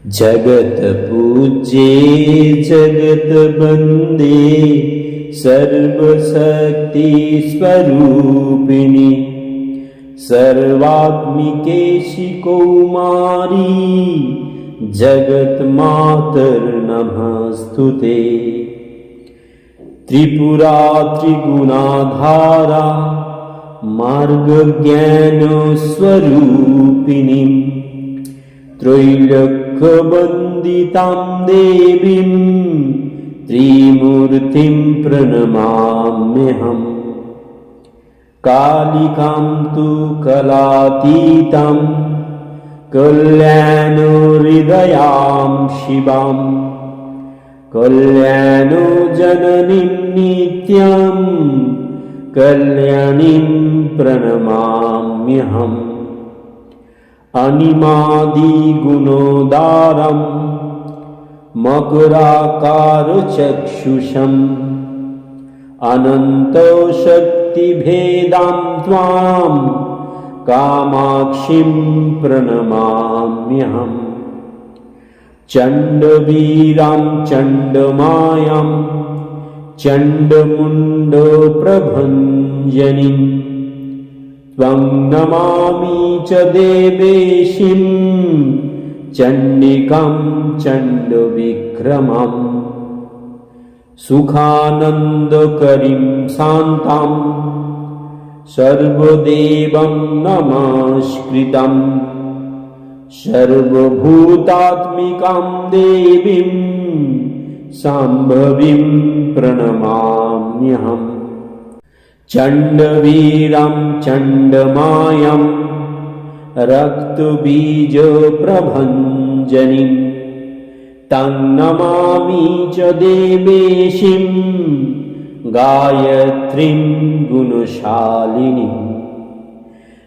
जगत पूज्ये जगत बंदे सर्वशक्ति स्वरूपिणी सर्वात्मिके कौमारी जगत मातर नमस्तुते। त्रिपुरा त्रिगुणाधारा मार्ग ज्ञान स्वरूपिणी त्रैलोक्यवन्दितां देवीं त्रिमूर्तिं प्रणमाम्यहम्। कालिकां तु कलातीतां कल्याणहृदयां शिवां कल्याणजननीं नित्यं कल्याणीं प्रणमाम्यहम्। अनिमादिगुणोदारं मकराकारचक्षुषम् अनन्तशक्तिभेदां त्वां कामाक्षीं प्रणमाम्यहम्। चण्डवीरां चण्डमायां चण्डमुण्डप्रभञ्जनीं त्वं नमामि च देवेशीं चण्डिकां चण्डविक्रमम्। सुखानन्दकरीं शान्तां सर्वदेवं नमस्कृतं सर्वभूतात्मिकां देवीं शाम्भवीं प्रणमाम्यहम्। चण्डवीरां चण्डमायां रक्तबीजप्रभञ्जनीं तं नमामि च देवेशीं गायत्रीं गुणशालिनीं।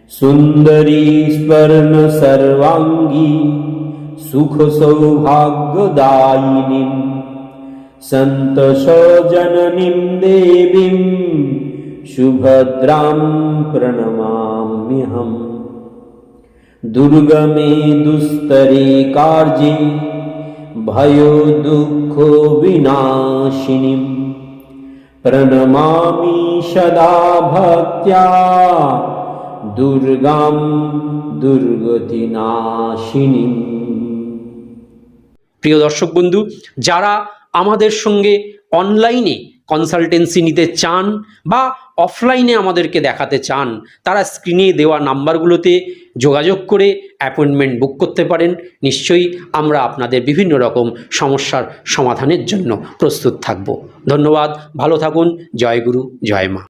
सुन्दरी स्वर्णसर्वाङ्गी सुखसौभाग्यदायिनीं सन्तोषजननीं देवीं सुभद्रां प्रणमाम्यहम्। दुर्गमे दुस्तरे कार्ये भयो दुःख विनाशिनीं प्रणमामि सदा भक्त्या दुर्गां दुर्गतिनाशिनीं। প্রিয় দর্শক বন্ধু, যারা আমাদের সঙ্গে অনলাইনে কনসালটেন্সি নিতে চান বা অফলাইনে আমাদেরকে দেখাতে চান, তারা স্ক্রিনে দেওয়া নাম্বারগুলোতে যোগাযোগ করে অ্যাপয়েন্টমেন্ট বুক করতে পারেন। নিশ্চয়ই আমরা আপনাদের বিভিন্ন রকম সমস্যার সমাধানের জন্য প্রস্তুত থাকব। ধন্যবাদ, ভালো থাকুন। জয় গুরু, জয় মা।